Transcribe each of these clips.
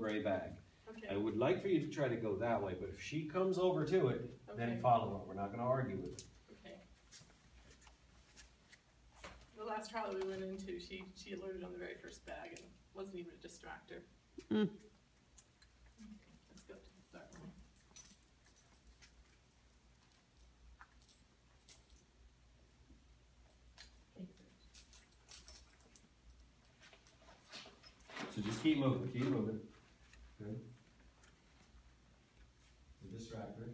gray bag. Okay. I would like for you to try to go that way, but if she comes over to it, then follow her. We're not going to argue with it. Okay. The last trial that we went into, she alerted on the very first bag and wasn't even a distractor. Mm. Let's go to the start one. So just keep moving, keep moving. Good. It's a distractor.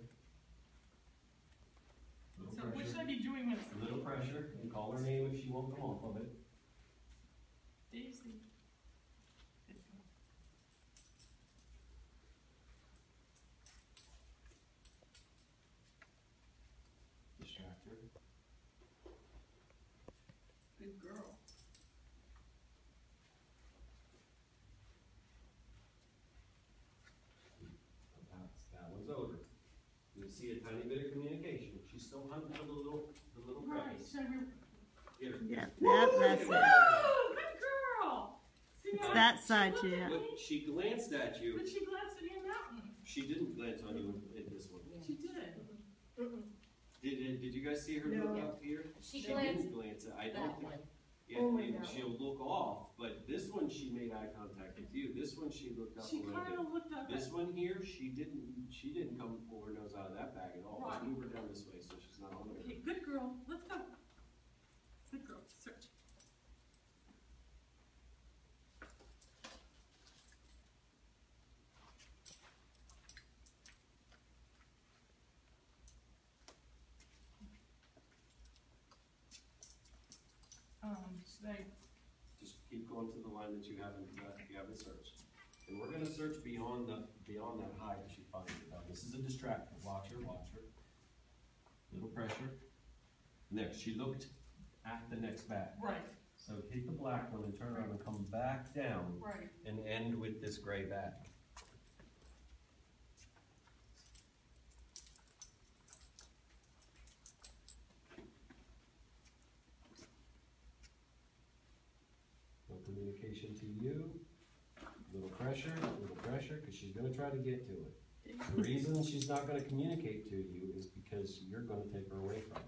Little So pressure. what should I be doing when it's A little pressure, and call her name if she won't come off of it. Daisy? Distractor. Good girl. That one's over. You'll see a tiny bit of communication. She's still hunting for the little Right. crevice. Should I Get her. Yeah, that's it. Woo! Good girl! See, It's that side she too. looked at But me, she glanced at you. but she glanced at me in that one. She didn't glance on you in this one. She did. Did you guys see her look up here? She didn't glance at. I don't That think. one. Yeah, Only and that she'll look off, but this one she made eye contact with you. This one she looked up She a little kind bit. of looked up This at one here, she didn't come pull her nose out of that bag at all. Let's Right. move her down this way so she's not on there. Okay, good girl. Let's go. Good girl. Search. Should I? Just keep going to the line that you haven't searched. And we're gonna search beyond that hide that she finds it. Now this is a distractor. Watch her, watch her. Little pressure. Next, she looked at the next bag. Right. So take the black one and turn around and come back down Right. and end with this gray bag. No communication to you. Little pressure, because she's going to try to get to it. The reason she's not going to communicate to you is because you're going to take her away from her.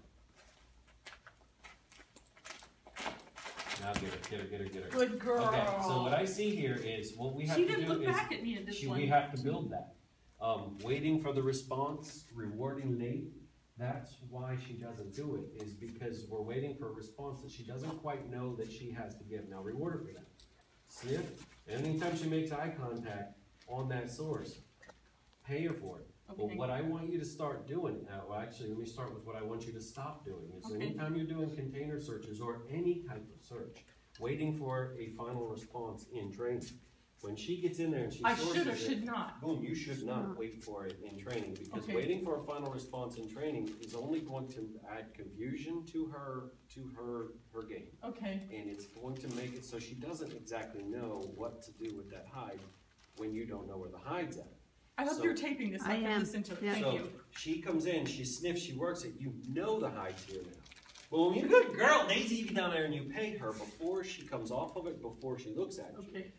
Now get her. Good girl. Okay, so what I see here is what we have She to didn't do look is back at me in this one. we have to build that. Waiting for the response, rewarding late. That's why she doesn't do it, is because we're waiting for a response that she doesn't quite know that she has to give. Now reward her for that. Sniff, and anytime she makes eye contact on that source, pay her for it. Okay. But what I want you to start doing, well actually let me start with what I want you to stop doing, is Okay. anytime you're doing container searches or any type of search, waiting for a final response in training. When she gets in there and she I sources should or it, should not. boom, you should not wait for it in training, because Okay. waiting for a final response in training is only going to add confusion to her game. Okay. And it's going to make it so she doesn't exactly know what to do with that hide when you don't know where the hide's at. I hope So- you're taping this. I I can am. listen to it. Yeah. Thank So you. she comes in, she sniffs, she works it, you know the hide's here now. Boom, you good girl, Daisy, you get down there and you pay her before she comes off of it, before she looks at you. Okay.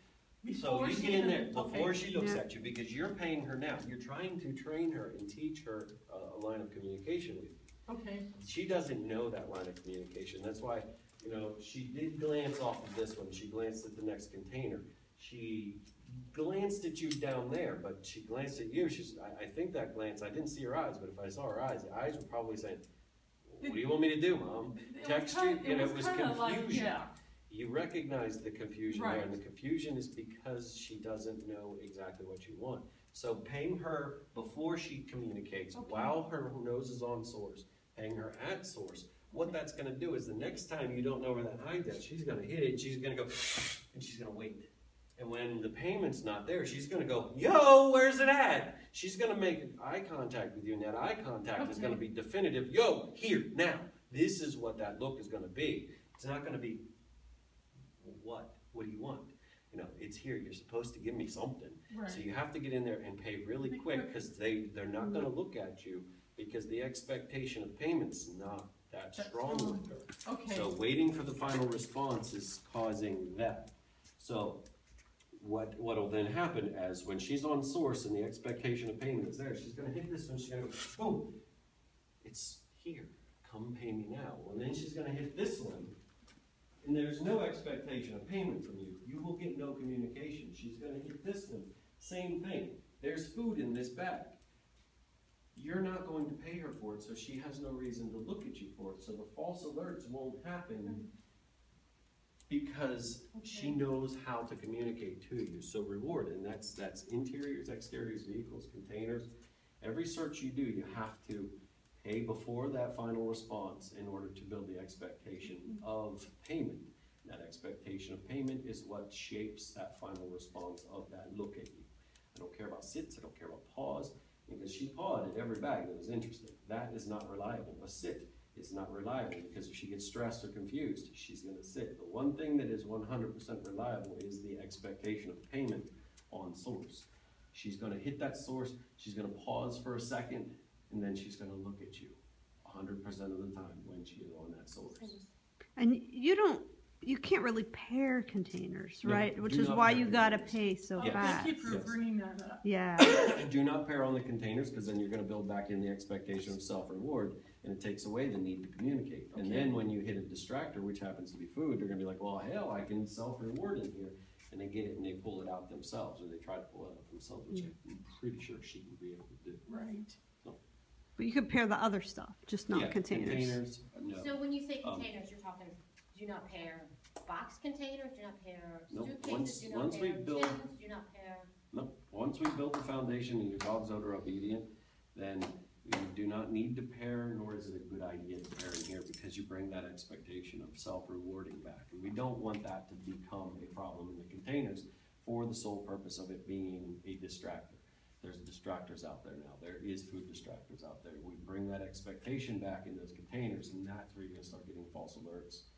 So Before you she get in there even- before okay. she looks Yeah. at you, because you're paying her now. You're trying to train her and teach her a line of communication with you. Okay. She doesn't know that line of communication. That's why, she did glance off of this one. She glanced at the next container. She glanced at you down there, but she glanced at you. I think that glance, I didn't see her eyes, but if I saw her eyes, the eyes were probably saying, what do you want me to do, Mom? Text you? It was kinda like, confusion. yeah. You recognize the confusion there, Right. and the confusion is because she doesn't know exactly what you want. So paying her before she communicates, Okay. while her nose is on source, paying her at source, what that's going to do is the next time you don't know where that hide's at, she's going to hit it, she's going to go, and she's going to wait. And when the payment's not there, she's going to go, yo, where's it at? She's going to make eye contact with you, and that eye contact is going to be definitive. Yo, here, now. This is what that look is going to be. It's not going to be, what? What do you want? It's here. You're supposed to give me something. Right. So you have to get in there and pay really quick, because they're not going to look at you, because the expectation of payment's not that strong with her. Okay. So waiting for the final response is causing that. So what'll then happen as when she's on source and the expectation of payment is there, she's gonna hit this one, she's gonna go, boom, it's here, come pay me now. And then she's gonna hit this one, and there's no expectation of payment from you. You will get no communication. She's gonna hit this one, same thing. There's food in this bag. You're not going to pay her for it, so she has no reason to look at you for it. So the false alerts won't happen because she knows how to communicate to you. So reward, and that's interiors, exteriors, vehicles, containers. Every search you do, you have to pay before that final response in order to build the expectation of payment. That expectation of payment is what shapes that final response of that look at you. I don't care about sits, I don't care about pause, because she pawed at every bag that was interesting. That is not reliable. A sit is not reliable because if she gets stressed or confused, she's gonna sit. The one thing that is 100% reliable is the expectation of payment on source. She's gonna hit that source, she's gonna pause for a second, and then she's gonna look at you 100% of the time when she is on that source. And you can't really pair containers, No, right? Which do is not why pair you gotta containers. pay so Oh, fast. thank you for Yes. bringing that up. Yeah. Do not pair on the containers because then you're gonna build back in the expectation of self-reward and it takes away the need to communicate. And Okay. then when you hit a distractor, which happens to be food, they're gonna be like, well, hell, I can self-reward in here. And they get it and they pull it out themselves, or they try to pull it out themselves, which I'm pretty sure she would be able to do. Right. But you could pair the other stuff, just not Yeah, containers. no. So when you say containers, you're talking, do not pair box containers, do not pair Nope. suitcases, do not Once we pair build- tins, do not pair. No, once we build the foundation and your dog's odor obedient, then you do not need to pair, nor is it a good idea to pair in here because you bring that expectation of self-rewarding back. And we don't want that to become a problem in the containers for the sole purpose of it being a distractor. There's distractors out there now. There is food distractors out there. We bring that expectation back in those containers, and that's where you're gonna start getting false alerts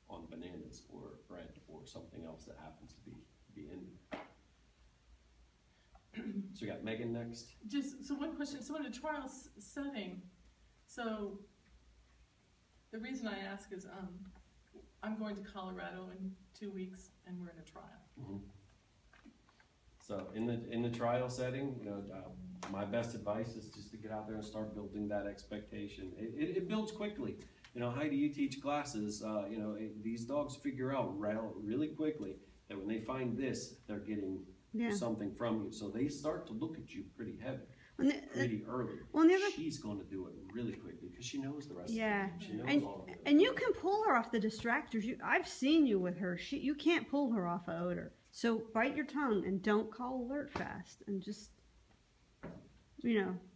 on bananas or bread or something else that happens to be in there. So we got Megan next. So one question, so in a trial setting, so the reason I ask is, I'm going to Colorado in 2 weeks and we're in a trial. Mm-hmm. So in the trial setting, my best advice is just to get out there and start building that expectation. It builds quickly. Heidi, you teach classes. These dogs figure out really quickly that when they find this, they're getting something from you. So they start to look at you pretty heavy, pretty early. Well, she's going to do it really quickly because she knows the rest. Yeah, of it. She knows all of it. and you can pull her off the distractors. I've seen you with her. You can't pull her off of odor. So bite your tongue and don't call alert fast, and just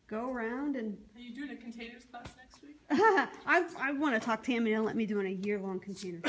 go around and. Are you doing a containers class next week? I want to talk Tammy to let me do a year-long container.